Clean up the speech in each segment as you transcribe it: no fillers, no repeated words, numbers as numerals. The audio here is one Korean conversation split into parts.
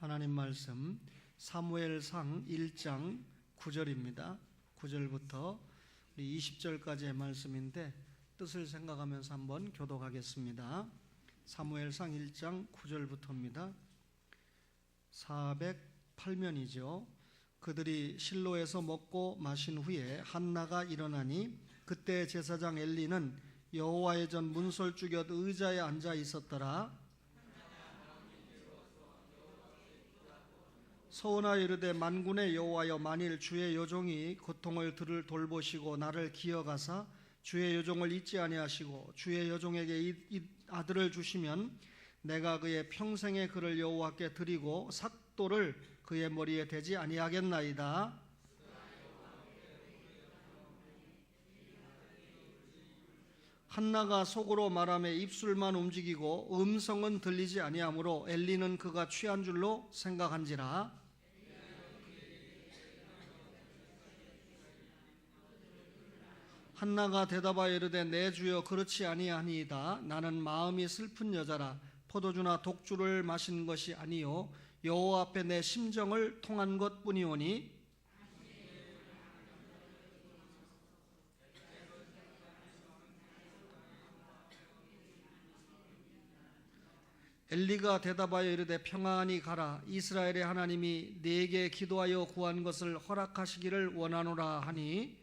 하나님 말씀 사무엘상 1장 9절입니다. 9절부터 우리 20절까지의 말씀인데 뜻을 생각하면서 한번 교독하겠습니다. 사무엘상 1장 9절부터입니다. 408면이죠. 그들이 실로에서 먹고 마신 후에 한나가 일어나니 그때 제사장 엘리는 여호와의 전 문설주 곁 의자에 앉아 있었더라. 서원하여 이르되 만군의 여호와여, 만일 주의 요종이 고통을 들을 돌보시고 나를 기어가사 주의 요종을 잊지 아니하시고 주의 요종에게 이 아들을 주시면 내가 그의 평생의 그를 여호와께 드리고 삭도를 그의 머리에 대지 아니하겠나이다. 한나가 속으로 말하며 입술만 움직이고 음성은 들리지 아니하므로 엘리는 그가 취한 줄로 생각한지라. 한나가 대답하여 이르되 내 주여 그렇지 아니하니이다. 나는 마음이 슬픈 여자라. 포도주나 독주를 마신 것이 아니요 여호와 앞에 내 심정을 통한 것뿐이오니 엘리가 대답하여 이르되 평안히 가라. 이스라엘의 하나님이 네게 기도하여 구한 것을 허락하시기를 원하노라 하니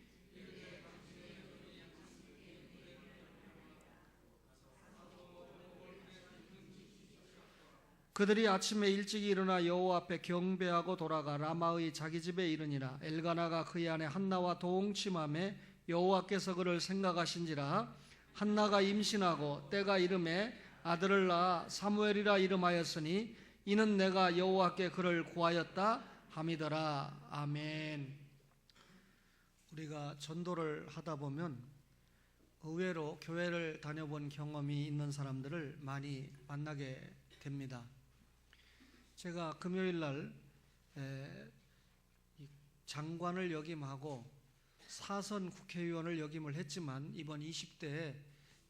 그들이 아침에 일찍 일어나 여호와 앞에 경배하고 돌아가 라마의 자기 집에 이르니라. 엘가나가 그의 아내 한나와 동침하며 여호와께서 그를 생각하신지라. 한나가 임신하고 때가 이름에 아들을 낳아 사무엘이라 이름하였으니 이는 내가 여호와께 그를 구하였다 함이더라. 아멘. 우리가 전도를 하다 보면 의외로 교회를 다녀본 경험이 있는 사람들을 많이 만나게 됩니다. 제가 금요일 날 장관을 역임하고 사선 국회의원을 역임을 했지만 이번 20대에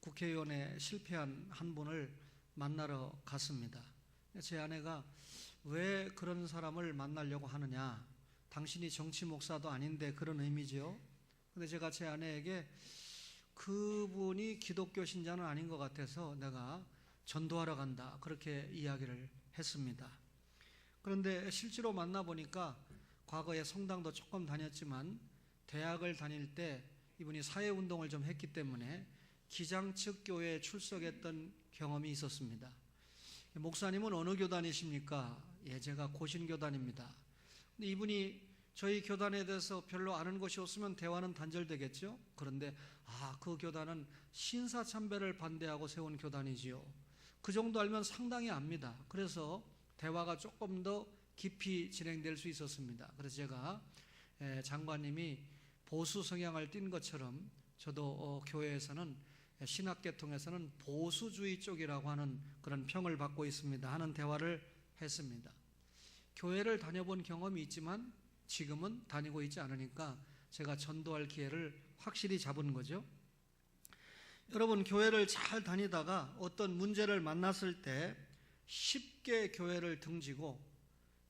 국회의원에 실패한 한 분을 만나러 갔습니다. 제 아내가 왜 그런 사람을 만나려고 하느냐, 당신이 정치 목사도 아닌데 그런 의미죠. 근데 제가 제 아내에게 그분이 기독교 신자는 아닌 것 같아서 내가 전도하러 간다 그렇게 이야기를 했습니다. 그런데 실제로 만나보니까 과거에 성당도 조금 다녔지만 대학을 다닐 때 이분이 사회운동을 좀 했기 때문에 기장측 교회에 출석했던 경험이 있었습니다. 목사님은 어느 교단이십니까? 예, 제가 고신교단입니다. 근데 이분이 저희 교단에 대해서 별로 아는 것이 없으면 대화는 단절되겠죠. 그런데 그 교단은 신사참배를 반대하고 세운 교단이지요. 그 정도 알면 상당히 압니다. 그래서 대화가 조금 더 깊이 진행될 수 있었습니다. 그래서 제가 장관님이 보수 성향을 띈 것처럼 저도 교회에서는 신학계통에서는 보수주의 쪽이라고 하는 그런 평을 받고 있습니다 하는 대화를 했습니다. 교회를 다녀본 경험이 있지만 지금은 다니고 있지 않으니까 제가 전도할 기회를 확실히 잡은 거죠. 여러분, 교회를 잘 다니다가 어떤 문제를 만났을 때 쉽게 교회를 등지고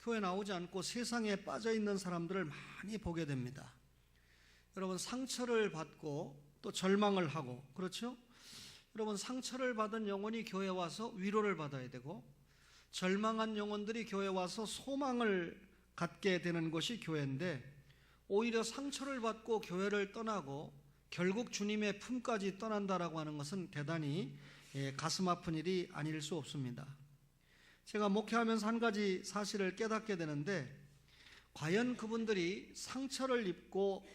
교회 나오지 않고 세상에 빠져있는 사람들을 많이 보게 됩니다. 여러분, 상처를 받고 또 절망을 하고, 그렇죠? 여러분, 상처를 받은 영혼이 교회에 와서 위로를 받아야 되고 절망한 영혼들이 교회에 와서 소망을 갖게 되는 것이 교회인데 오히려 상처를 받고 교회를 떠나고 결국 주님의 품까지 떠난다라고 하는 것은 대단히 가슴 아픈 일이 아닐 수 없습니다. 제가 목회하면서 한 가지 사실을 깨닫게 되는데 과연 그분들이 상처를 입고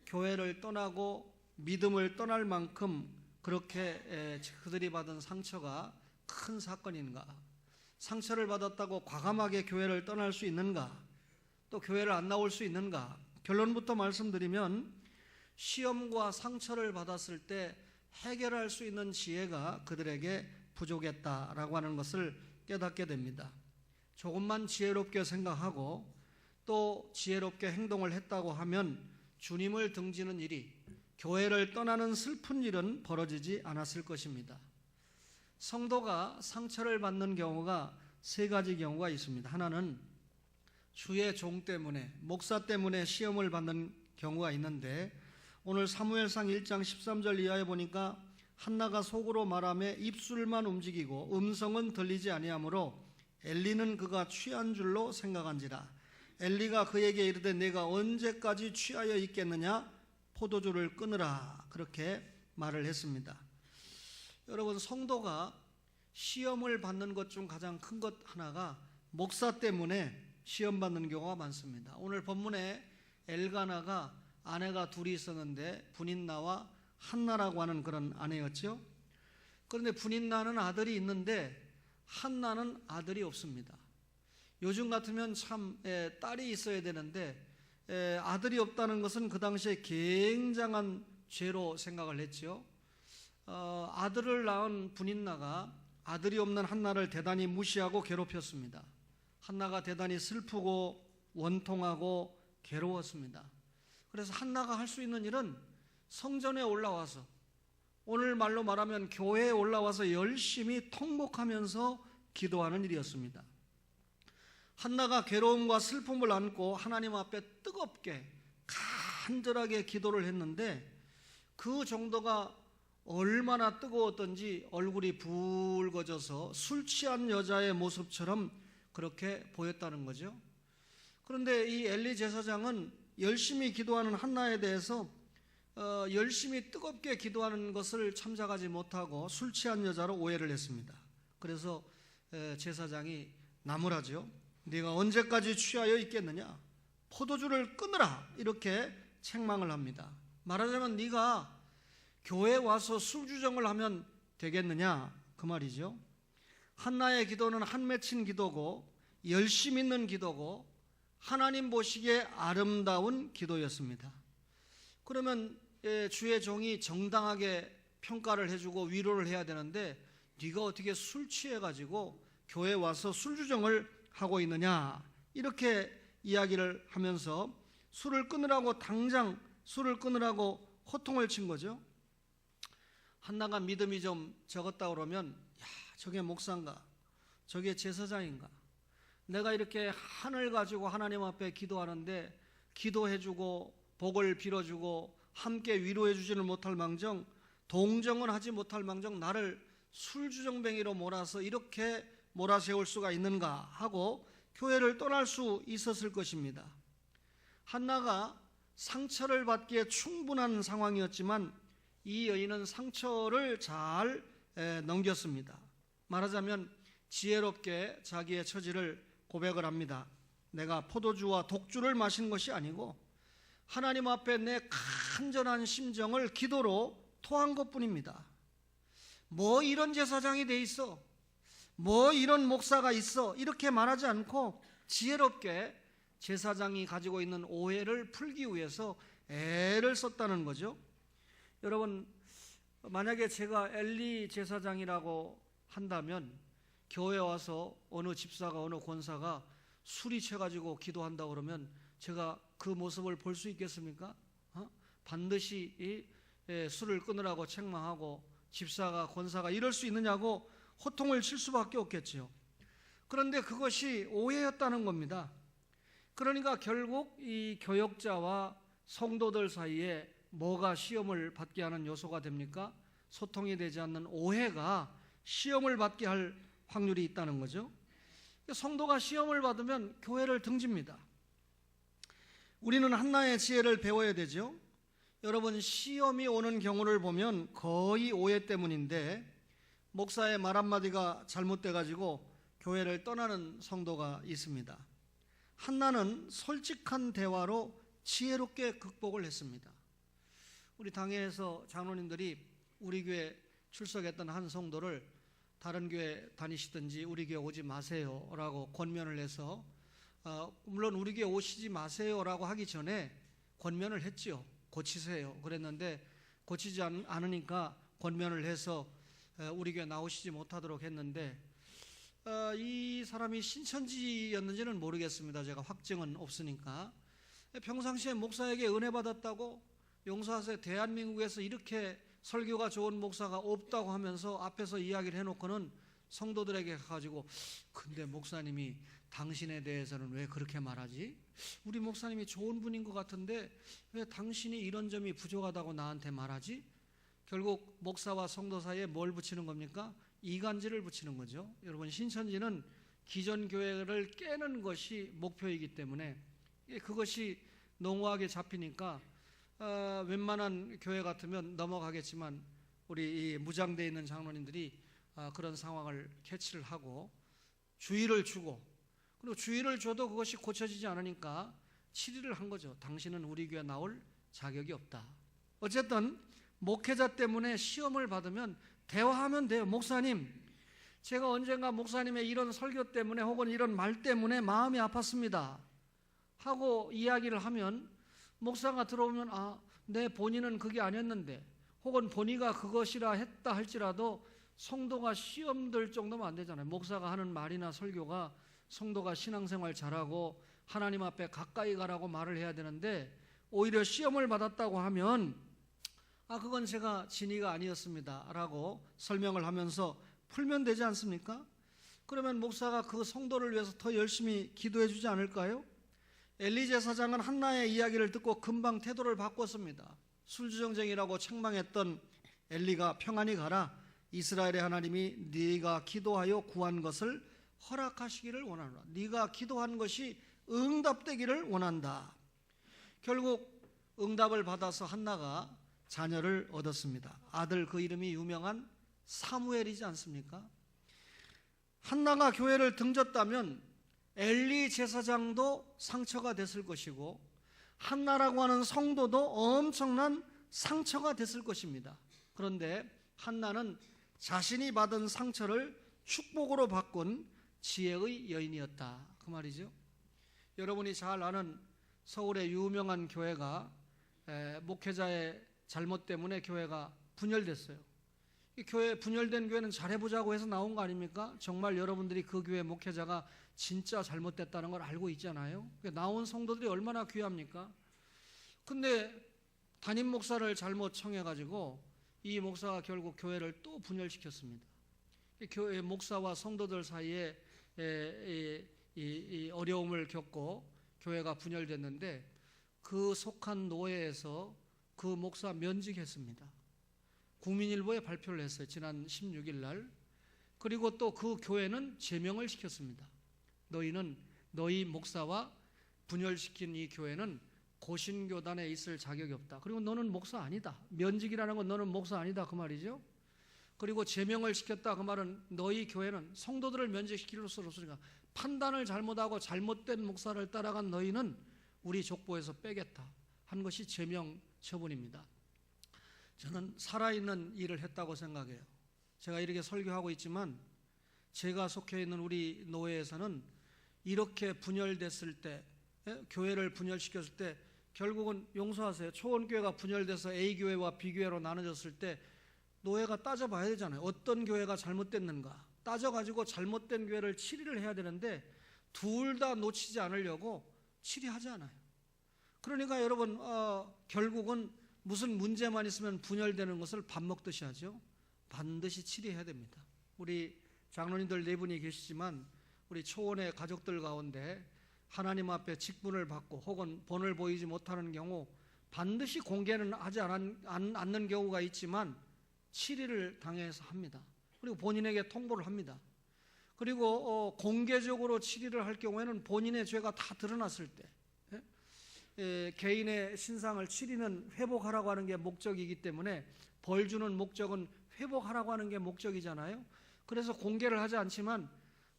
교회를 떠나고 믿음을 떠날 만큼 그렇게 그들이 받은 상처가 큰 사건인가? 상처를 받았다고 과감하게 교회를 떠날 수 있는가? 또 교회를 안 나올 수 있는가? 결론부터 말씀드리면 시험과 상처를 받았을 때 해결할 수 있는 지혜가 그들에게 부족했다라고 하는 것을 깨닫게 됩니다. 조금만 지혜롭게 생각하고 또 지혜롭게 행동을 했다고 하면 주님을 등지는 일이, 교회를 떠나는 슬픈 일은 벌어지지 않았을 것입니다. 성도가 상처를 받는 경우가 세 가지 경우가 있습니다. 하나는 주의 종 때문에, 목사 때문에 시험을 받는 경우가 있는데, 오늘 사무엘상 1장 13절 이하에 보니까 한나가 속으로 말하며 입술만 움직이고 음성은 들리지 아니하므로 엘리는 그가 취한 줄로 생각한지라. 엘리가 그에게 이르되 내가 언제까지 취하여 있겠느냐, 포도주를 끊으라, 그렇게 말을 했습니다. 여러분, 성도가 시험을 받는 것 중 가장 큰 것 하나가 목사 때문에 시험 받는 경우가 많습니다. 오늘 본문에 엘가나가 아내가 둘이 있었는데 분인나와 한나라고 하는 그런 아내였죠. 그런데 분인나는 아들이 있는데 한나는 아들이 없습니다. 요즘 같으면 참 딸이 있어야 되는데 아들이 없다는 것은 그 당시에 굉장한 죄로 생각을 했죠. 아들을 낳은 분인나가 아들이 없는 한나를 대단히 무시하고 괴롭혔습니다. 한나가 대단히 슬프고 원통하고 괴로웠습니다. 그래서 한나가 할 수 있는 일은 성전에 올라와서, 오늘 말로 말하면 교회에 올라와서 열심히 통곡하면서 기도하는 일이었습니다. 한나가 괴로움과 슬픔을 안고 하나님 앞에 뜨겁게 간절하게 기도를 했는데, 그 정도가 얼마나 뜨거웠던지 얼굴이 붉어져서 술 취한 여자의 모습처럼 그렇게 보였다는 거죠. 그런데 이 엘리 제사장은 열심히 기도하는 한나에 대해서 열심히 뜨겁게 기도하는 것을 참작하지 못하고 술 취한 여자로 오해를 했습니다. 그래서 제사장이 나무라죠. 네가 언제까지 취하여 있겠느냐, 포도주를 끊으라, 이렇게 책망을 합니다. 말하자면 네가 교회에 와서 술주정을 하면 되겠느냐, 그 말이죠. 한나의 기도는 한 맺힌 기도고 열심 있는 기도고 하나님 보시기에 아름다운 기도였습니다. 그러면 주의 종이 정당하게 평가를 해주고 위로를 해야 되는데, 네가 어떻게 술 취해가지고 교회에 와서 술주정을 하고 있느냐, 이렇게 이야기를 하면서 술을 끊으라고, 당장 술을 끊으라고 호통을 친 거죠. 한나가 믿음이 좀 적었다 그러면, 야, 저게 목사인가, 저게 제사장인가, 내가 이렇게 한을 가지고 하나님 앞에 기도하는데 기도해주고 복을 빌어주고 함께 위로해주지는 못할 망정, 동정은 하지 못할 망정 나를 술주정뱅이로 몰아서 이렇게 몰아세울 수가 있는가 하고 교회를 떠날 수 있었을 것입니다. 한나가 상처를 받기에 충분한 상황이었지만 이 여인은 상처를 잘 넘겼습니다. 말하자면 지혜롭게 자기의 처지를 고백을 합니다. 내가 포도주와 독주를 마신 것이 아니고 하나님 앞에 내 간절한 심정을 기도로 토한 것뿐입니다. 뭐 이런 제사장이 돼 있어, 뭐 이런 목사가 있어, 이렇게 말하지 않고 지혜롭게 제사장이 가지고 있는 오해를 풀기 위해서 애를 썼다는 거죠. 여러분, 만약에 제가 엘리 제사장이라고 한다면 교회에 와서 어느 집사가, 어느 권사가 술이 취해가지고 기도한다 그러면 제가 그 모습을 볼 수 있겠습니까? 반드시 술을 끊으라고 책망하고 집사가, 권사가 이럴 수 있느냐고 호통을 칠 수밖에 없겠죠. 그런데 그것이 오해였다는 겁니다. 그러니까 결국 이 교역자와 성도들 사이에 뭐가 시험을 받게 하는 요소가 됩니까? 소통이 되지 않는 오해가 시험을 받게 할 확률이 있다는 거죠. 성도가 시험을 받으면 교회를 등집니다. 우리는 한나의 지혜를 배워야 되죠. 여러분, 시험이 오는 경우를 보면 거의 오해 때문인데, 목사의 말 한마디가 잘못돼가지고 교회를 떠나는 성도가 있습니다. 한나는 솔직한 대화로 지혜롭게 극복을 했습니다. 우리 당회에서 장로님들이 우리 교회 출석했던 한 성도를 다른 교회 다니시든지 우리 교회 오지 마세요 라고 권면을 해서, 물론 우리 교회 오시지 마세요 라고 하기 전에 권면을 했죠. 고치세요 그랬는데 고치지 않으니까 권면을 해서 우리 교회 나오시지 못하도록 했는데, 이 사람이 신천지였는지는 모르겠습니다. 제가 확증은 없으니까. 평상시에 목사에게 은혜 받았다고, 용서하세요, 대한민국에서 이렇게 설교가 좋은 목사가 없다고 하면서 앞에서 이야기를 해놓고는 성도들에게 가가지고, 근데 목사님이 당신에 대해서는 왜 그렇게 말하지? 우리 목사님이 좋은 분인 것 같은데 왜 당신이 이런 점이 부족하다고 나한테 말하지? 결국 목사와 성도 사이에 뭘 붙이는 겁니까? 이간질을 붙이는 거죠. 여러분, 신천지는 기존 교회를 깨는 것이 목표이기 때문에 그것이 농후하게 잡히니까 웬만한 교회 같으면 넘어가겠지만 우리 이 무장되어 있는 장로님들이 그런 상황을 캐치를 하고 주의를 주고, 그리고 주의를 줘도 그것이 고쳐지지 않으니까 치리를 한 거죠. 당신은 우리 교회 나올 자격이 없다. 어쨌든 목회자 때문에 시험을 받으면 대화하면 돼요. 목사님, 제가 언젠가 목사님의 이런 설교 때문에 혹은 이런 말 때문에 마음이 아팠습니다 하고 이야기를 하면 목사가 들어오면 내 본인은 그게 아니었는데, 혹은 본의가 그것이라 했다 할지라도 성도가 시험 들 정도면 안 되잖아요. 목사가 하는 말이나 설교가 성도가 신앙생활 잘하고 하나님 앞에 가까이 가라고 말을 해야 되는데 오히려 시험을 받았다고 하면 그건 제가 진의가 아니었습니다 라고 설명을 하면서 풀면 되지 않습니까? 그러면 목사가 그 성도를 위해서 더 열심히 기도해 주지 않을까요? 엘리 제사장은 한나의 이야기를 듣고 금방 태도를 바꿨습니다. 술주정쟁이라고 책망했던 엘리가 평안히 가라, 이스라엘의 하나님이 네가 기도하여 구한 것을 허락하시기를 원하노라. 네가 기도한 것이 응답되기를 원한다. 결국 응답을 받아서 한나가 자녀를 얻었습니다. 아들, 그 이름이 유명한 사무엘이지 않습니까? 한나가 교회를 등졌다면 엘리 제사장도 상처가 됐을 것이고 한나라고 하는 성도도 엄청난 상처가 됐을 것입니다. 그런데 한나는 자신이 받은 상처를 축복으로 바꾼 지혜의 여인이었다, 그 말이죠. 여러분이 잘 아는 서울의 유명한 교회가 목회자의 잘못 때문에 교회가 분열됐어요. 이 교회 분열된 교회는 잘해보자고 해서 나온 거 아닙니까? 정말 여러분들이 그 교회 목회자가 진짜 잘못됐다는 걸 알고 있잖아요. 나온 성도들이 얼마나 귀합니까? 근데 담임 목사를 잘못 청해가지고 이 목사가 결국 교회를 또 분열시켰습니다. 교회 목사와 성도들 사이에 이 어려움을 겪고 교회가 분열됐는데 그 속한 노예에서 그 목사 면직했습니다. 국민일보에 발표를 했어요. 지난 16일 날. 그리고 또 그 교회는 제명을 시켰습니다. 너희는 너희 목사와 분열시킨 이 교회는 고신교단에 있을 자격이 없다. 그리고 너는 목사 아니다. 면직이라는 건 너는 목사 아니다, 그 말이죠. 그리고 제명을 시켰다, 그 말은 너희 교회는 성도들을 면직시킬 수 없으니까 판단을 잘못하고 잘못된 목사를 따라간 너희는 우리 족보에서 빼겠다 한 것이 제명 처분입니다. 저는 살아있는 일을 했다고 생각해요. 제가 이렇게 설교하고 있지만 제가 속해 있는 우리 노회에서는 이렇게 분열됐을 때, 교회를 분열시켰을 때 결국은 용서하세요. 초원교회가 분열돼서 A교회와 B교회로 나눠졌을 때 노회가 따져봐야 되잖아요. 어떤 교회가 잘못됐는가 따져가지고 잘못된 교회를 치리를 해야 되는데 둘 다 놓치지 않으려고 치리하지 않아요. 그러니까 여러분 결국은 무슨 문제만 있으면 분열되는 것을 밥 먹듯이 하죠. 반드시 치리해야 됩니다. 우리 장로님들 네 분이 계시지만 우리 초원의 가족들 가운데 하나님 앞에 직분을 받고 혹은 본을 보이지 못하는 경우 반드시 공개는 하지 않는 경우가 있지만 치리를 당해서 합니다. 그리고 본인에게 통보를 합니다. 그리고 공개적으로 치리를 할 경우에는 본인의 죄가 다 드러났을 때 개인의 신상을 치리는 회복하라고 하는 게 목적이기 때문에 벌 주는 목적은 회복하라고 하는 게 목적이잖아요. 그래서 공개를 하지 않지만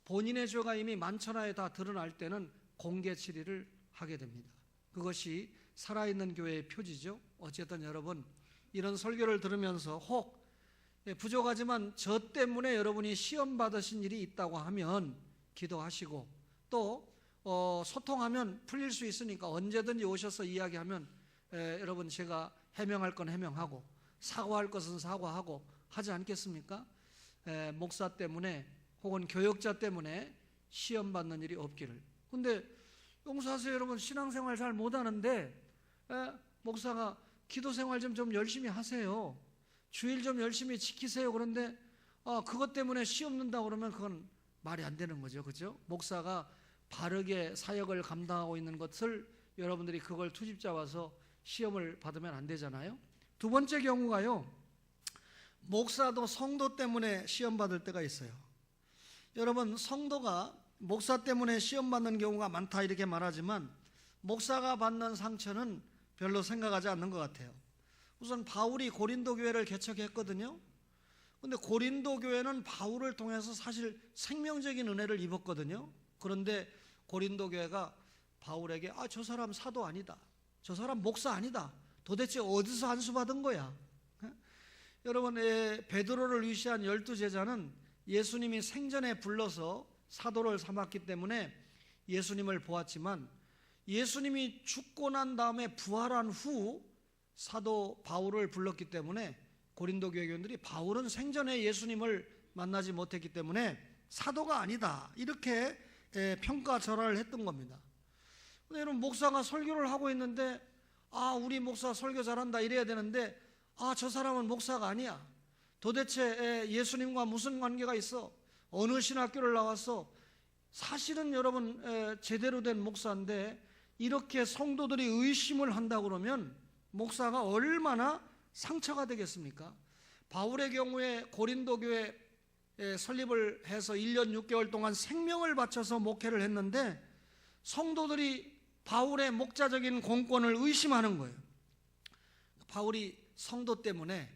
본인의 죄가 이미 만천하에 다 드러날 때는 공개 치리를 하게 됩니다. 그것이 살아있는 교회의 표지죠. 어쨌든 여러분 이런 설교를 들으면서 혹 부족하지만 저 때문에 여러분이 시험 받으신 일이 있다고 하면 기도하시고 또 소통하면 풀릴 수 있으니까 언제든지 오셔서 이야기하면 여러분 제가 해명할 건 해명하고 사과할 것은 사과하고 하지 않겠습니까? 목사 때문에 혹은 교역자 때문에 시험 받는 일이 없기를. 근데 용서하세요 여러분, 신앙생활 잘 못하는데 목사가 기도생활 좀 열심히 하세요, 주일 좀 열심히 지키세요. 그런데 그것 때문에 시험 는다 그러면 그건 말이 안 되는 거죠. 그죠? 목사가 바르게 사역을 감당하고 있는 것을 여러분들이 그걸 투집 잡아서 시험을 받으면 안 되잖아요. 두 번째 경우가요, 목사도 성도 때문에 시험 받을 때가 있어요. 여러분, 성도가 목사 때문에 시험 받는 경우가 많다 이렇게 말하지만 목사가 받는 상처는 별로 생각하지 않는 것 같아요. 우선 바울이 고린도 교회를 개척했거든요. 근데 고린도 교회는 바울을 통해서 사실 생명적인 은혜를 입었거든요. 그런데 고린도 교회가 바울에게 저 사람 사도 아니다, 저 사람 목사 아니다, 도대체 어디서 안수 받은 거야? 여러분, 베드로를 위시한 12제자는 예수님이 생전에 불러서 사도를 삼았기 때문에 예수님을 보았지만 예수님이 죽고 난 다음에 부활한 후 사도 바울을 불렀기 때문에 고린도 교회 교인들이 바울은 생전에 예수님을 만나지 못했기 때문에 사도가 아니다 이렇게 평가절하를 했던 겁니다. 근데 여러분, 목사가 설교를 하고 있는데 우리 목사 설교 잘한다 이래야 되는데 저 사람은 목사가 아니야, 도대체 예수님과 무슨 관계가 있어, 어느 신학교를 나왔어, 사실은 여러분 제대로 된 목사인데 이렇게 성도들이 의심을 한다 그러면 목사가 얼마나 상처가 되겠습니까? 바울의 경우에 고린도 교회 설립을 해서 1년 6개월 동안 생명을 바쳐서 목회를 했는데 성도들이 바울의 목자적인 공권을 의심하는 거예요. 바울이 성도 때문에,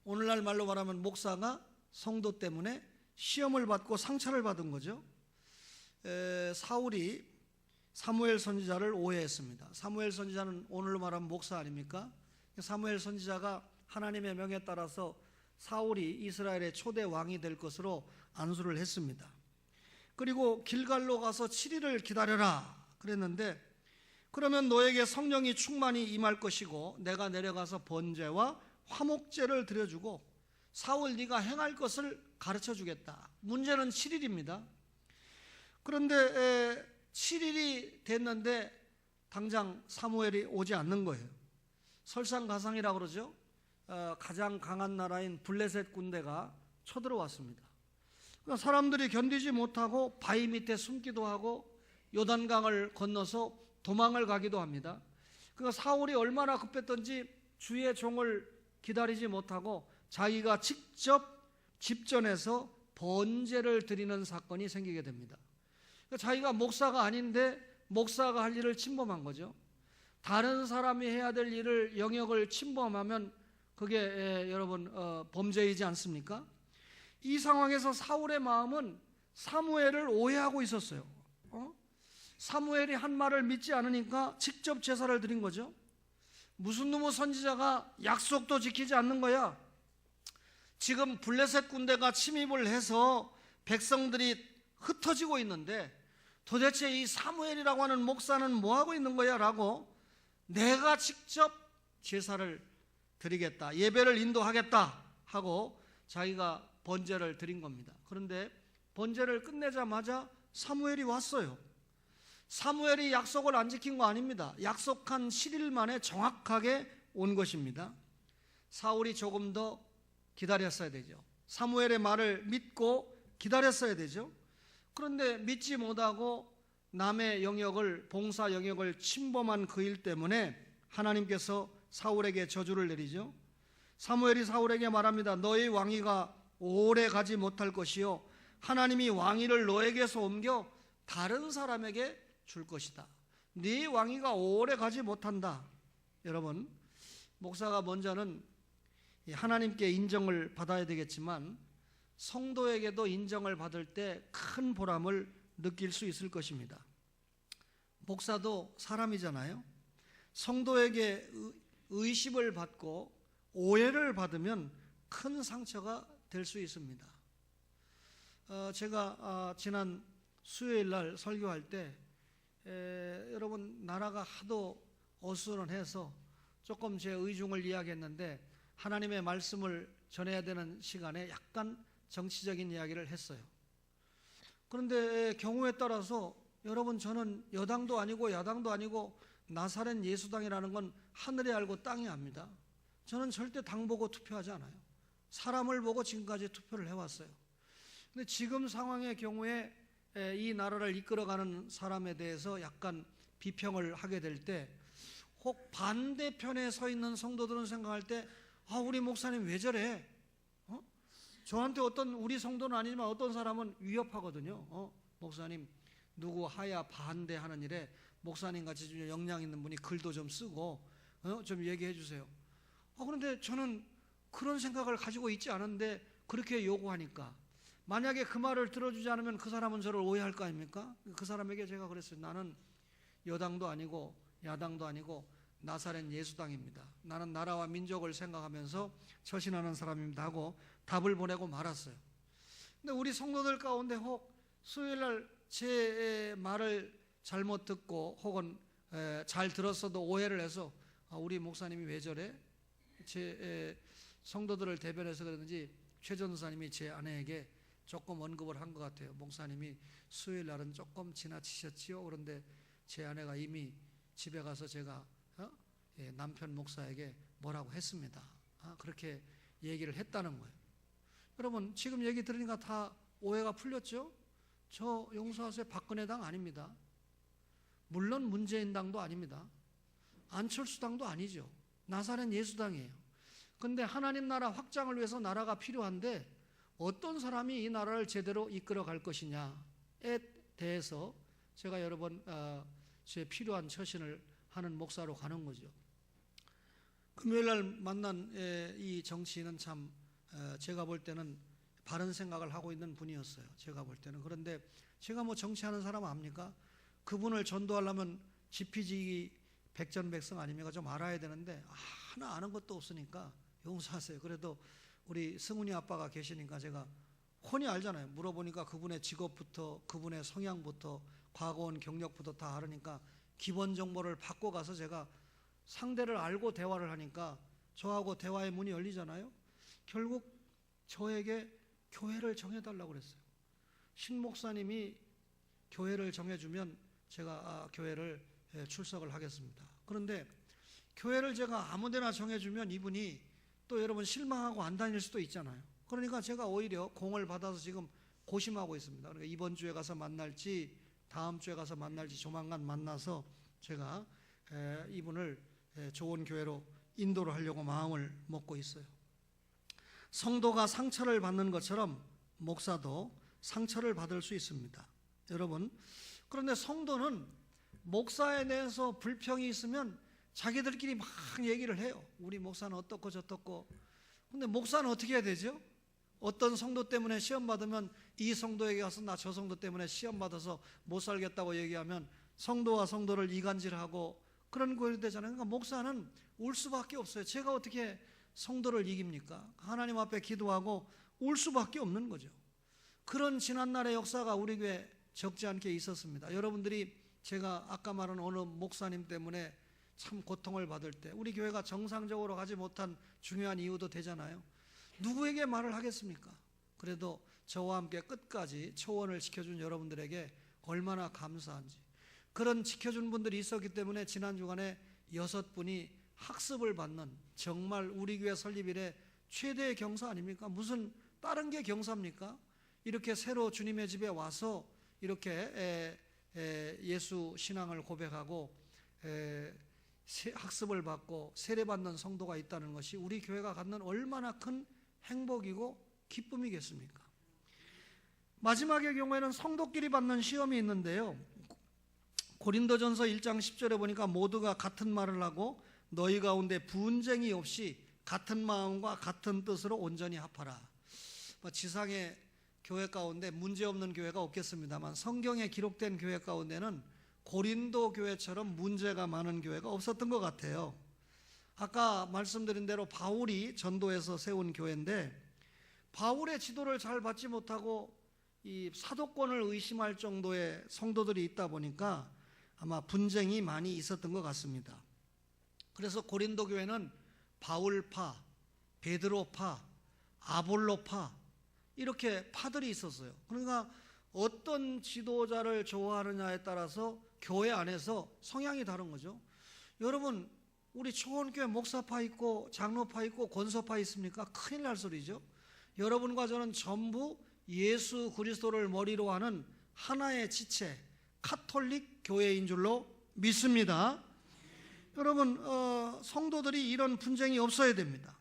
오늘날 말로 말하면 목사가 성도 때문에 시험을 받고 상처를 받은 거죠. 사울이 사무엘 선지자를 오해했습니다. 사무엘 선지자는 오늘로 말하면 목사 아닙니까? 사무엘 선지자가 하나님의 명에 따라서 사울이 이스라엘의 초대 왕이 될 것으로 안수를 했습니다. 그리고 길갈로 가서 7일을 기다려라 그랬는데, 그러면 너에게 성령이 충만히 임할 것이고 내가 내려가서 번제와 화목제를 드려주고 사울 네가 행할 것을 가르쳐 주겠다. 문제는 7일입니다. 그런데 7일이 됐는데 당장 사무엘이 오지 않는 거예요. 설상가상이라고 그러죠. 가장 강한 나라인 블레셋 군대가 쳐들어왔습니다. 그러니까 사람들이 견디지 못하고 바위 밑에 숨기도 하고 요단강을 건너서 도망을 가기도 합니다. 그러니까 사울이 얼마나 급했던지 주의 종을 기다리지 못하고 자기가 직접 집전에서 번제를 드리는 사건이 생기게 됩니다. 그러니까 자기가 목사가 아닌데 목사가 할 일을 침범한 거죠. 다른 사람이 해야 될 일을, 영역을 침범하면 그게 여러분 범죄이지 않습니까? 이 상황에서 사울의 마음은 사무엘을 오해하고 있었어요. 사무엘이 한 말을 믿지 않으니까 직접 제사를 드린 거죠. 무슨 놈의 선지자가 약속도 지키지 않는 거야. 지금 블레셋 군대가 침입을 해서 백성들이 흩어지고 있는데 도대체 이 사무엘이라고 하는 목사는 뭐하고 있는 거야? 라고 내가 직접 제사를 드리겠다, 예배를 인도하겠다 하고 자기가 번제를 드린 겁니다. 그런데 번제를 끝내자마자 사무엘이 왔어요. 사무엘이 약속을 안 지킨 거 아닙니다. 약속한 7일 만에 정확하게 온 것입니다. 사울이 조금 더 기다렸어야 되죠. 사무엘의 말을 믿고 기다렸어야 되죠. 그런데 믿지 못하고 남의 영역을, 봉사 영역을 침범한 그 일 때문에 하나님께서 사울에게 저주를 내리죠. 사무엘이 사울에게 말합니다. 너의 왕위가 오래 가지 못할 것이요 하나님이 왕위를 너에게서 옮겨 다른 사람에게 줄 것이다. 네 왕위가 오래 가지 못한다. 여러분, 목사가 먼저는 하나님께 인정을 받아야 되겠지만 성도에게도 인정을 받을 때 큰 보람을 느낄 수 있을 것입니다. 목사도 사람이잖아요. 성도에게 의심을 받고 오해를 받으면 큰 상처가 될 수 있습니다. 제가 지난 수요일 날 설교할 때 여러분, 나라가 하도 어수선해서 조금 제 의중을 이야기했는데 하나님의 말씀을 전해야 되는 시간에 약간 정치적인 이야기를 했어요. 그런데 경우에 따라서 여러분, 저는 여당도 아니고 야당도 아니고 나사렛 예수당이라는 건 하늘이 알고 땅이 압니다. 저는 절대 당 보고 투표하지 않아요. 사람을 보고 지금까지 투표를 해왔어요. 근데 지금 상황의 경우에 이 나라를 이끌어가는 사람에 대해서 약간 비평을 하게 될 때 혹 반대편에 서 있는 성도들은 생각할 때 우리 목사님 왜 저래? 저한테 우리 성도는 아니지만 어떤 사람은 위협하거든요. 목사님 누구 하야 반대하는 일에 목사님 같이 좀 역량 있는 분이 글도 좀 쓰고 좀 얘기해 주세요. 그런데 저는 그런 생각을 가지고 있지 않은데 그렇게 요구하니까 만약에 그 말을 들어주지 않으면 그 사람은 저를 오해할 거 아닙니까? 그 사람에게 제가 그랬어요. 나는 여당도 아니고 야당도 아니고 나사렛 예수당입니다. 나는 나라와 민족을 생각하면서 처신하는 사람입니다 하고 답을 보내고 말았어요. 근데 우리 성도들 가운데 혹 수요일날 제 말을 잘못 듣고 혹은 잘 들었어도 오해를 해서 우리 목사님이 왜 저래? 제 성도들을 대변해서 그러는지 최 전도사님이 제 아내에게 조금 언급을 한 것 같아요. 목사님이 수요일날은 조금 지나치셨지요. 그런데 제 아내가 이미 집에 가서 제가 남편 목사에게 뭐라고 했습니다. 그렇게 얘기를 했다는 거예요. 여러분 지금 얘기 들으니까 다 오해가 풀렸죠? 저 용서하세요 박근혜 당 아닙니다. 물론 문재인 당도 아닙니다. 안철수 당도 아니죠. 나사렛 예수당이에요. 그런데 하나님 나라 확장을 위해서 나라가 필요한데 어떤 사람이 이 나라를 제대로 이끌어 갈 것이냐에 대해서 제가 여러 번 제 필요한 처신을 하는 목사로 가는 거죠. 금요일날 만난 이 정치인은 참 제가 볼 때는 바른 생각을 하고 있는 분이었어요. 제가 볼 때는. 그런데 제가 뭐 정치하는 사람 압니까? 그분을 전도하려면 지피지기 백전백승 아닙니까? 좀 알아야 되는데 하나 아는 것도 없으니까 용서하세요. 그래도 우리 승훈이 아빠가 계시니까 제가 훤히 알잖아요. 물어보니까 그분의 직업부터 그분의 성향부터 과거원 경력부터 다 알으니까 기본 정보를 받고 가서 제가 상대를 알고 대화를 하니까 저하고 대화의 문이 열리잖아요. 결국 저에게 교회를 정해달라고 그랬어요. 신 목사님이 교회를 정해주면 제가 교회를 출석을 하겠습니다. 그런데 교회를 제가 아무데나 정해주면 이분이 또 여러분 실망하고 안 다닐 수도 있잖아요. 그러니까 제가 오히려 공을 받아서 지금 고심하고 있습니다. 그러니까 이번 주에 가서 만날지 다음 주에 가서 만날지 조만간 만나서 제가 이분을 좋은 교회로 인도를 하려고 마음을 먹고 있어요. 성도가 상처를 받는 것처럼 목사도 상처를 받을 수 있습니다. 여러분, 그런데 성도는 목사에 대해서 불평이 있으면 자기들끼리 막 얘기를 해요. 우리 목사는 어떻고 저떻고. 근데 목사는 어떻게 해야 되죠? 어떤 성도 때문에 시험 받으면 이 성도에게 가서 나 저 성도 때문에 시험 받아서 못 살겠다고 얘기하면 성도와 성도를 이간질하고 그런 거이 되잖아요. 그러니까 목사는 울 수밖에 없어요. 제가 어떻게 성도를 이깁니까? 하나님 앞에 기도하고 울 수밖에 없는 거죠. 그런 지난날의 역사가 우리 교회에 적지 않게 있었습니다. 여러분들이 제가 아까 말한 어느 목사님 때문에 참 고통을 받을 때 우리 교회가 정상적으로 가지 못한 중요한 이유도 되잖아요. 누구에게 말을 하겠습니까? 그래도 저와 함께 끝까지 초원을 지켜준 여러분들에게 얼마나 감사한지. 그런 지켜준 분들이 있었기 때문에 지난 주간에 6분이 학습을 받는 정말 우리 교회 설립 이래 최대의 경사 아닙니까? 무슨 다른 게 경사입니까? 이렇게 새로 주님의 집에 와서 이렇게 예수 신앙을 고백하고 학습을 받고 세례받는 성도가 있다는 것이 우리 교회가 갖는 얼마나 큰 행복이고 기쁨이겠습니까? 마지막의 경우에는 성도끼리 받는 시험이 있는데요. 고린도전서 1장 10절에 보니까 모두가 같은 말을 하고 너희 가운데 분쟁이 없이 같은 마음과 같은 뜻으로 온전히 합하라. 지상의 교회 가운데 문제없는 교회가 없겠습니다만 성경에 기록된 교회 가운데는 고린도 교회처럼 문제가 많은 교회가 없었던 것 같아요. 아까 말씀드린 대로 바울이 전도해서 세운 교회인데 바울의 지도를 잘 받지 못하고 이 사도권을 의심할 정도의 성도들이 있다 보니까 아마 분쟁이 많이 있었던 것 같습니다. 그래서 고린도 교회는 바울파, 베드로파, 아볼로파 이렇게 파들이 있었어요. 그러니까 어떤 지도자를 좋아하느냐에 따라서 교회 안에서 성향이 다른 거죠. 여러분 우리 초원교회 목사파 있고 장로파 있고 권소파 있습니까? 큰일 날 소리죠. 여러분과 저는 전부 예수 그리스도를 머리로 하는 하나의 지체, 카톨릭 교회인 줄로 믿습니다. 여러분, 성도들이 이런 분쟁이 없어야 됩니다.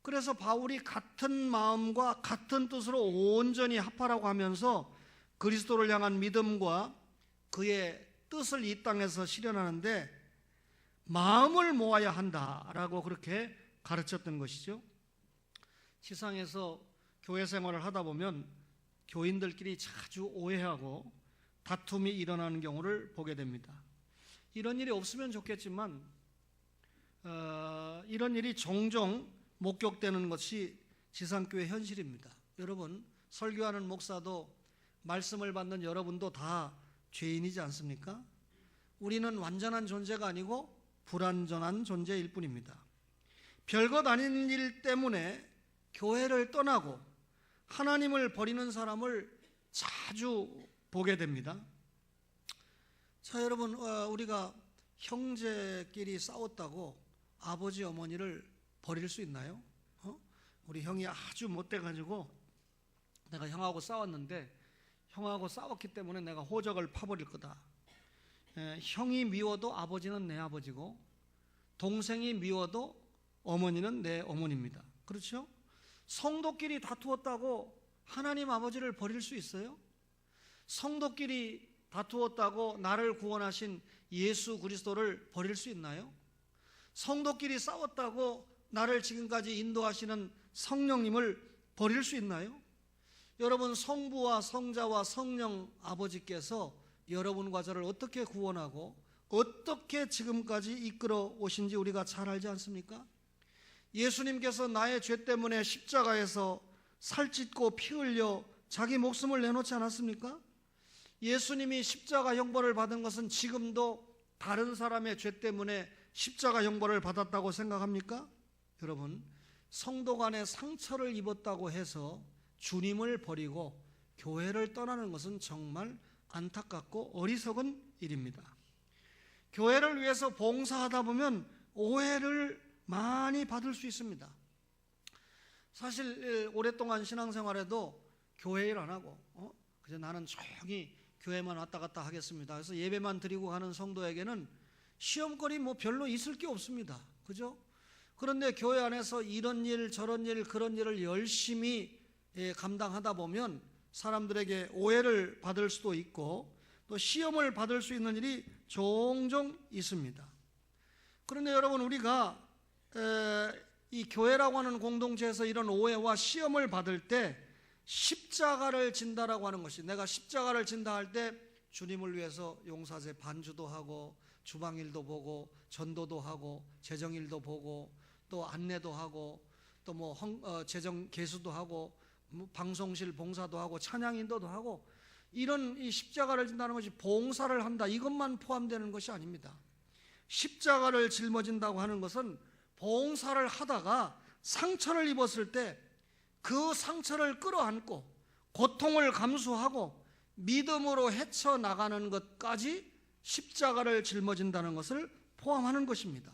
그래서 바울이 같은 마음과 같은 뜻으로 온전히 합하라고 하면서 그리스도를 향한 믿음과 그의 뜻을 이 땅에서 실현하는데 마음을 모아야 한다라고 그렇게 가르쳤던 것이죠. 세상에서 교회 생활을 하다 보면 교인들끼리 자주 오해하고 다툼이 일어나는 경우를 보게 됩니다. 이런 일이 없으면 좋겠지만 이런 일이 종종 목격되는 것이 지상교회 현실입니다. 여러분, 설교하는 목사도 말씀을 받는 여러분도 다 죄인이지 않습니까? 우리는 완전한 존재가 아니고 불완전한 존재일 뿐입니다. 별것 아닌 일 때문에 교회를 떠나고 하나님을 버리는 사람을 자주 보게 됩니다. 자, 여러분, 우리가 형제끼리 싸웠다고 아버지 어머니를 버릴 수 있나요? 우리 형이 아주 못돼가지고 내가 형하고 싸웠는데 형하고 싸웠기 때문에 내가 호적을 파버릴 거다. 형이 미워도 아버지는 내 아버지고 동생이 미워도 어머니는 내 어머니입니다. 그렇죠? 성도끼리 다투었다고 하나님 아버지를 버릴 수 있어요? 성도끼리 다투었다고 나를 구원하신 예수 그리스도를 버릴 수 있나요? 성도끼리 싸웠다고 나를 지금까지 인도하시는 성령님을 버릴 수 있나요? 여러분, 성부와 성자와 성령 아버지께서 여러분과 저를 어떻게 구원하고 어떻게 지금까지 이끌어 오신지 우리가 잘 알지 않습니까? 예수님께서 나의 죄 때문에 십자가에서 살찢고 피 흘려 자기 목숨을 내놓지 않았습니까? 예수님이 십자가 형벌을 받은 것은 지금도 다른 사람의 죄 때문에 십자가 형벌을 받았다고 생각합니까? 여러분, 성도 간에 상처를 입었다고 해서 주님을 버리고 교회를 떠나는 것은 정말 안타깝고 어리석은 일입니다. 교회를 위해서 봉사하다 보면 오해를 많이 받을 수 있습니다. 사실 오랫동안 신앙생활에도 교회 일 안 하고 그래서 나는 조용히 교회만 왔다 갔다 하겠습니다. 그래서 예배만 드리고 가는 성도에게는 시험거리 별로 있을 게 없습니다. 그죠? 그런데 교회 안에서 이런 일 저런 일 그런 일을 열심히 감당하다 보면 사람들에게 오해를 받을 수도 있고 또 시험을 받을 수 있는 일이 종종 있습니다. 그런데 여러분, 우리가 이 교회라고 하는 공동체에서 이런 오해와 시험을 받을 때 십자가를 진다라고 하는 것이, 내가 십자가를 진다 할 때 주님을 위해서 용사제 반주도 하고 주방일도 보고 전도도 하고 재정일도 보고 또 안내도 하고 또 재정 개수도 하고 방송실 봉사도 하고 찬양인도도 하고 이런 이 십자가를 진다는 것이 봉사를 한다 이것만 포함되는 것이 아닙니다. 십자가를 짊어진다고 하는 것은 봉사를 하다가 상처를 입었을 때 그 상처를 끌어안고 고통을 감수하고 믿음으로 헤쳐나가는 것까지 십자가를 짊어진다는 것을 포함하는 것입니다.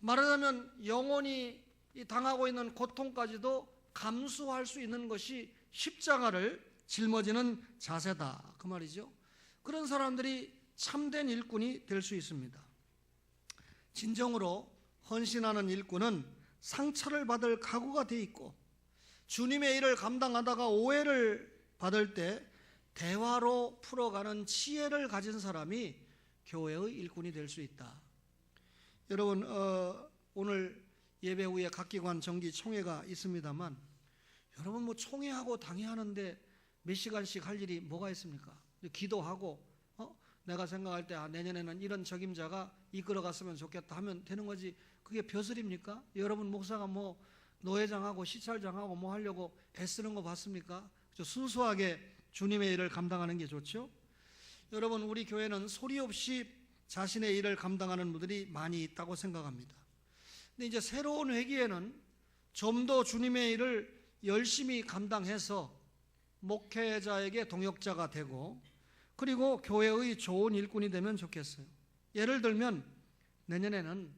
말하자면 영혼이 당하고 있는 고통까지도 감수할 수 있는 것이 십자가를 짊어지는 자세다, 그 말이죠. 그런 사람들이 참된 일꾼이 될 수 있습니다. 진정으로 헌신하는 일꾼은 상처를 받을 각오가 돼 있고 주님의 일을 감당하다가 오해를 받을 때 대화로 풀어가는 지혜를 가진 사람이 교회의 일꾼이 될 수 있다. 여러분, 오늘 예배 후에 각 기관 정기 총회가 있습니다만 여러분, 총회하고 당회하는데 몇 시간씩 할 일이 뭐가 있습니까? 기도하고 내가 생각할 때 내년에는 이런 적임자가 이끌어갔으면 좋겠다 하면 되는 거지, 그게 벼슬입니까? 여러분 목사가 노회장하고 시찰장하고 하려고 애쓰는 거 봤습니까? 순수하게 주님의 일을 감당하는 게 좋죠. 여러분, 우리 교회는 소리 없이 자신의 일을 감당하는 분들이 많이 있다고 생각합니다. 근데 이제 새로운 회기에는 좀 더 주님의 일을 열심히 감당해서 목회자에게 동역자가 되고 그리고 교회의 좋은 일꾼이 되면 좋겠어요. 예를 들면 내년에는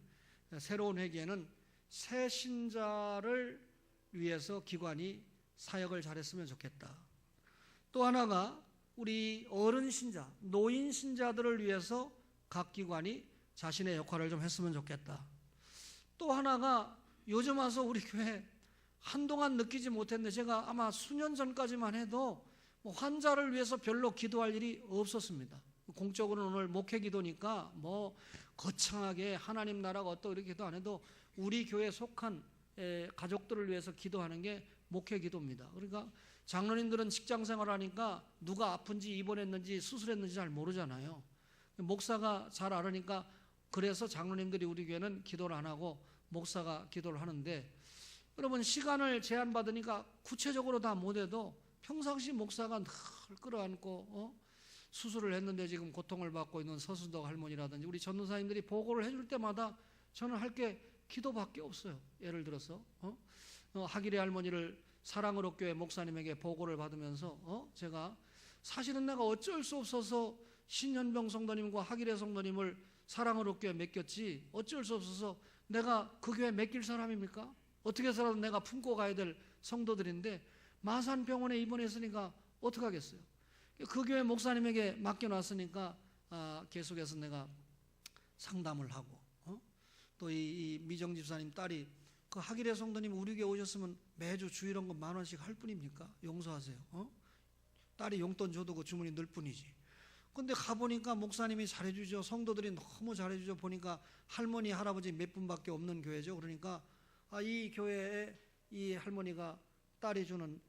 새로운 회기에는 새 신자를 위해서 기관이 사역을 잘했으면 좋겠다. 또 하나가 우리 어른 신자, 노인 신자들을 위해서 각 기관이 자신의 역할을 좀 했으면 좋겠다. 또 하나가 요즘 와서 우리 교회 한동안 느끼지 못했는데, 제가 아마 수년 전까지만 해도 환자를 위해서 별로 기도할 일이 없었습니다. 공적으로는 오늘 목회 기도니까 거창하게 하나님 나라가 어떠고 이렇게 기도 안 해도 우리 교회에 속한 가족들을 위해서 기도하는 게 목회 기도입니다. 그러니까 장로님들은 직장 생활하니까 누가 아픈지 입원했는지 수술했는지 잘 모르잖아요. 목사가 잘 알으니까, 그래서 장로님들이 우리 교회는 기도를 안 하고 목사가 기도를 하는데, 여러분 시간을 제한받으니까 구체적으로 다 못해도 평상시 목사가 늘 끌어안고 수술을 했는데 지금 고통을 받고 있는 서순덕 할머니라든지 우리 전도사님들이 보고를 해줄 때마다 저는 할 게 기도밖에 없어요. 예를 들어서 하기래 할머니를 사랑으로 교회 목사님에게 보고를 받으면서 제가 사실은 내가 어쩔 수 없어서 신현병 성도님과 하기래 성도님을 사랑으로 교회 맡겼지, 어쩔 수 없어서 내가 그 교회 맡길 사람입니까? 어떻게 해서라도 내가 품고 가야 될 성도들인데 마산병원에 입원했으니까 어떡하겠어요? 그 교회 목사님에게 맡겨놨으니까 계속해서 내가 상담을 하고, 또 이 미정 집사님 딸이 그 하기래 성도님 우리 교회 오셨으면 매주 주일원금 10,000원씩 할 뿐입니까? 용서하세요. 딸이 용돈 줘도 그 주머니 넣을 뿐이지. 근데 가보니까 목사님이 잘해주죠. 성도들이 너무 잘해주죠. 보니까 할머니 할아버지 몇 분밖에 없는 교회죠. 그러니까 이 교회에 이 할머니가 딸이 주는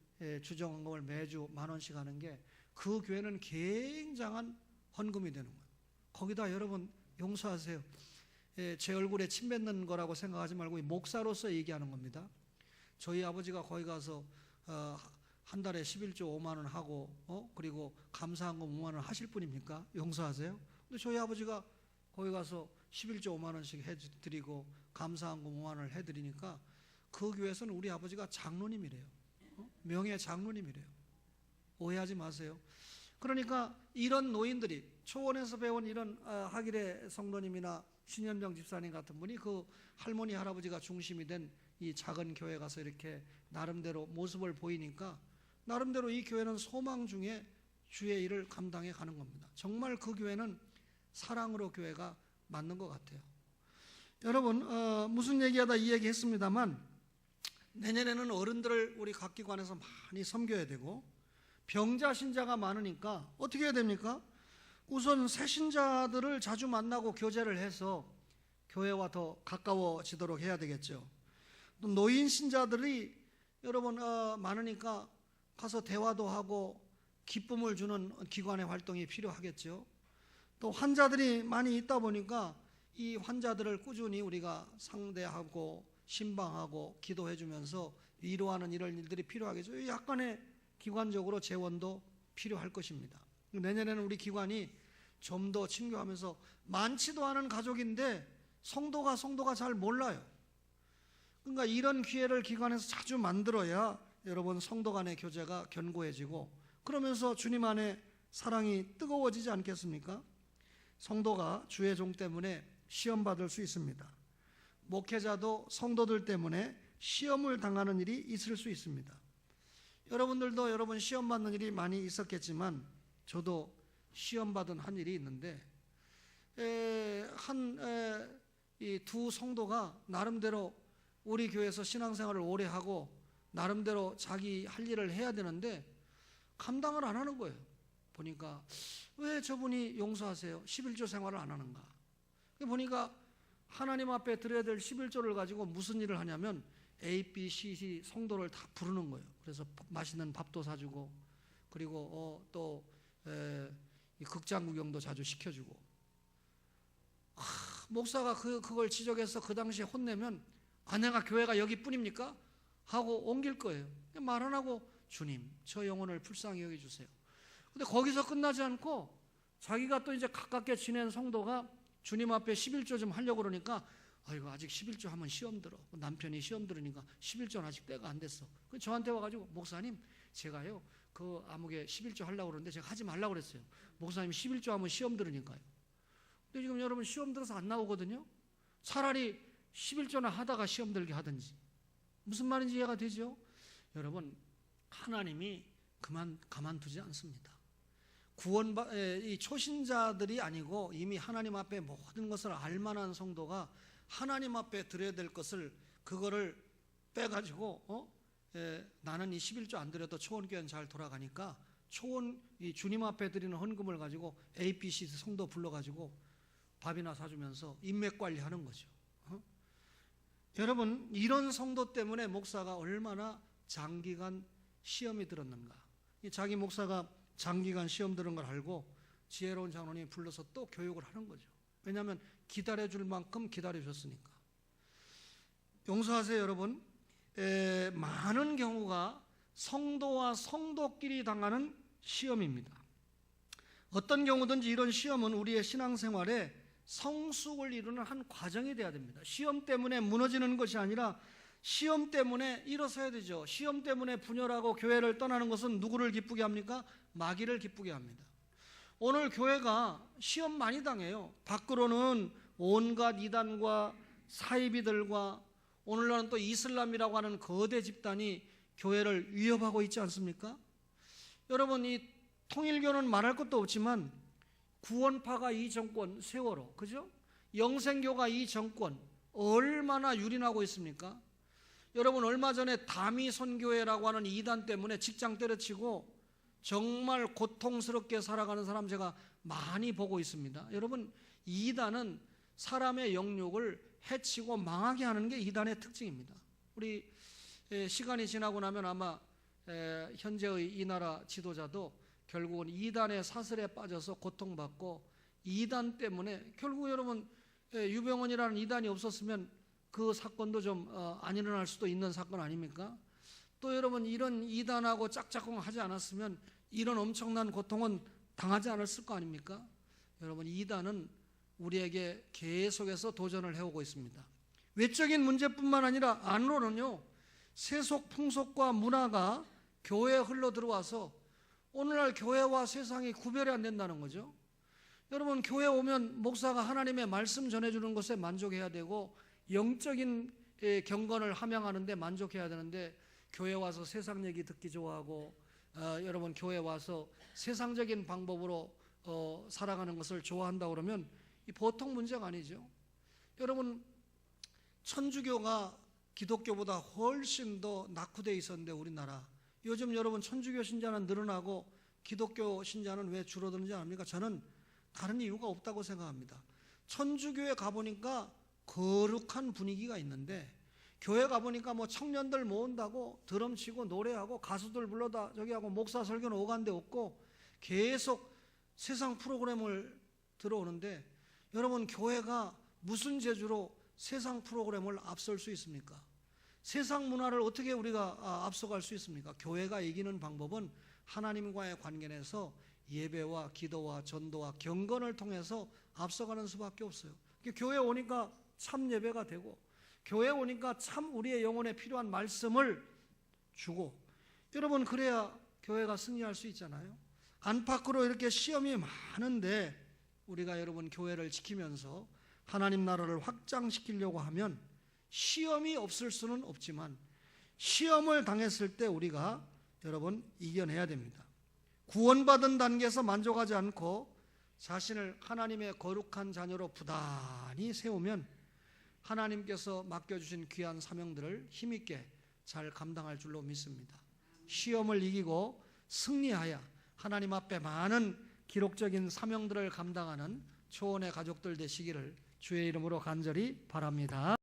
주정원금을 매주 10,000원씩 하는 게 그 교회는 굉장한 헌금이 되는 거예요. 거기다 여러분 용서하세요. 제 얼굴에 침 뱉는 거라고 생각하지 말고 목사로서 얘기하는 겁니다. 저희 아버지가 거기 가서 한 달에 11조 5만 원 하고 그리고 감사한금 5만 원 하실 분입니까? 용서하세요. 근데 저희 아버지가 거기 가서 11조 5만 원씩 해드리고 감사한금 5만 원을 해드리니까 그 교회에서는 우리 아버지가 장로님이래요. 명예 장로님이래요. 오해하지 마세요. 그러니까 이런 노인들이 초원에서 배운 이런 하기래 성도님이나 신현병 집사님 같은 분이 그 할머니 할아버지가 중심이 된 이 작은 교회 가서 이렇게 나름대로 모습을 보이니까 나름대로 이 교회는 소망 중에 주의 일을 감당해 가는 겁니다. 정말 그 교회는 사랑으로 교회가 맞는 것 같아요. 여러분 무슨 얘기하다 이 얘기 했습니다만, 내년에는 어른들을 우리 각 기관에서 많이 섬겨야 되고 병자 신자가 많으니까 어떻게 해야 됩니까? 우선 새 신자들을 자주 만나고 교제를 해서 교회와 더 가까워지도록 해야 되겠죠. 또 노인 신자들이 여러분 많으니까 가서 대화도 하고 기쁨을 주는 기관의 활동이 필요하겠죠. 또 환자들이 많이 있다 보니까 이 환자들을 꾸준히 우리가 상대하고 신방하고 기도해 주면서 위로하는 이런 일들이 필요하겠죠. 약간의 기관적으로 재원도 필요할 것입니다. 내년에는 우리 기관이 좀 더 친교하면서 많지도 않은 가족인데 성도가 잘 몰라요. 그러니까 이런 기회를 기관에서 자주 만들어야 여러분 성도 간의 교제가 견고해지고 그러면서 주님 안에 사랑이 뜨거워지지 않겠습니까? 성도가 주의 종 때문에 시험받을 수 있습니다. 목회자도 성도들 때문에 시험을 당하는 일이 있을 수 있습니다. 여러분들도 여러분 시험 받는 일이 많이 있었겠지만 저도 시험 받은 한 일이 있는데 이 두 성도가 나름대로 우리 교회에서 신앙생활을 오래 하고 나름대로 자기 할 일을 해야 되는데 감당을 안 하는 거예요. 보니까 왜 저분이 용서하세요? 11조 생활을 안 하는가? 보니까 하나님 앞에 드려야 될 11조를 가지고 무슨 일을 하냐면 A, B, C 성도를 다 부르는 거예요. 그래서 맛있는 밥도 사주고 그리고 또 극장 구경도 자주 시켜주고. 목사가 그걸 지적해서 그 당시에 혼내면 아내가 교회가 여기뿐입니까? 하고 옮길 거예요. 말 안 하고 주님 저 영혼을 불쌍히 여겨주세요. 근데 거기서 끝나지 않고 자기가 또 이제 가깝게 지낸 성도가 주님 앞에 11조 좀 하려고 그러니까 아이고 아직 11조 하면 시험 들어. 남편이 시험 들으니까 11조는 아직 때가 안 됐어. 저한테 와가지고 목사님 제가요 그 아무개 11조 하려고 그러는데 제가 하지 말라고 그랬어요. 목사님 11조 하면 시험 들으니까요. 근데 지금 여러분 시험 들어서 안 나오거든요. 차라리 11조나 하다가 시험 들게 하든지. 무슨 말인지 이해가 되죠? 여러분 하나님이 가만두지 않습니다. 이 초신자들이 아니고 이미 하나님 앞에 모든 것을 알만한 성도가 하나님 앞에 드려야 될 것을 그거를 빼가지고 나는 이 11조 안 드려도 초원교회는 잘 돌아가니까 이 주님 앞에 드리는 헌금을 가지고 APC 성도 불러가지고 밥이나 사주면서 인맥 관리하는 거죠. 여러분, 이런 성도 때문에 목사가 얼마나 장기간 시험이 들었는가. 자기 목사가 장기간 시험 들은 걸 알고 지혜로운 장로님이 불러서 또 교육을 하는 거죠. 왜냐하면 기다려줄 만큼 기다려줬으니까. 용서하세요, 여러분. 많은 경우가 성도와 성도끼리 당하는 시험입니다. 어떤 경우든지 이런 시험은 우리의 신앙생활에 성숙을 이루는 한 과정이 돼야 됩니다. 시험 때문에 무너지는 것이 아니라 시험 때문에 일어서야 되죠. 시험 때문에 분열하고 교회를 떠나는 것은 누구를 기쁘게 합니까? 마귀를 기쁘게 합니다. 오늘 교회가 시험 많이 당해요. 밖으로는 온갖 이단과 사이비들과 오늘날은 또 이슬람이라고 하는 거대 집단이 교회를 위협하고 있지 않습니까? 여러분, 이 통일교는 말할 것도 없지만 구원파가 이 정권 세월호, 그죠? 영생교가 이 정권 얼마나 유린하고 있습니까? 여러분, 얼마 전에 다미 선교회라고 하는 이단 때문에 직장 때려치고 정말 고통스럽게 살아가는 사람 제가 많이 보고 있습니다. 여러분, 이단은 사람의 영육을 해치고 망하게 하는 게 이단의 특징입니다. 우리 시간이 지나고 나면 아마 현재의 이 나라 지도자도 결국은 이단의 사슬에 빠져서 고통받고 이단 때문에 결국 여러분 유병원이라는 이단이 없었으면 그 사건도 좀 안 일어날 수도 있는 사건 아닙니까? 또 여러분 이런 이단하고 짝짝꿍 하지 않았으면 이런 엄청난 고통은 당하지 않았을 거 아닙니까? 여러분, 이단은 우리에게 계속해서 도전을 해오고 있습니다. 외적인 문제뿐만 아니라 안으로는요, 세속 풍속과 문화가 교회에 흘러 들어와서 오늘날 교회와 세상이 구별이 안 된다는 거죠. 여러분, 교회 오면 목사가 하나님의 말씀 전해주는 것에 만족해야 되고 영적인 경건을 함양하는데 만족해야 되는데 교회 와서 세상 얘기 듣기 좋아하고 여러분 교회 와서 세상적인 방법으로 살아가는 것을 좋아한다 그러면 이 보통 문제가 아니죠. 여러분, 천주교가 기독교보다 훨씬 더 낙후되어 있었는데 우리나라 요즘 여러분 천주교 신자는 늘어나고 기독교 신자는 왜 줄어드는지 압니까? 저는 다른 이유가 없다고 생각합니다. 천주교에 가보니까 거룩한 분위기가 있는데 교회 가보니까 뭐 청년들 모은다고 드럼 치고 노래하고 가수들 불러다 저기 하고 목사 설교는 오간데 없고 계속 세상 프로그램을 들어오는데 여러분, 교회가 무슨 재주로 세상 프로그램을 앞설 수 있습니까? 세상 문화를 어떻게 우리가 앞서갈 수 있습니까? 교회가 이기는 방법은 하나님과의 관계 내에서 예배와 기도와 전도와 경건을 통해서 앞서가는 수밖에 없어요. 교회 오니까 참 예배가 되고 교회 오니까 참 우리의 영혼에 필요한 말씀을 주고 여러분, 그래야 교회가 승리할 수 있잖아요. 안팎으로 이렇게 시험이 많은데 우리가 여러분 교회를 지키면서 하나님 나라를 확장시키려고 하면 시험이 없을 수는 없지만 시험을 당했을 때 우리가 여러분 이겨내야 됩니다. 구원받은 단계에서 만족하지 않고 자신을 하나님의 거룩한 자녀로 부단히 세우면 하나님께서 맡겨주신 귀한 사명들을 힘있게 잘 감당할 줄로 믿습니다. 시험을 이기고 승리하여 하나님 앞에 많은 기록적인 사명들을 감당하는 초원의 가족들 되시기를 주의 이름으로 간절히 바랍니다.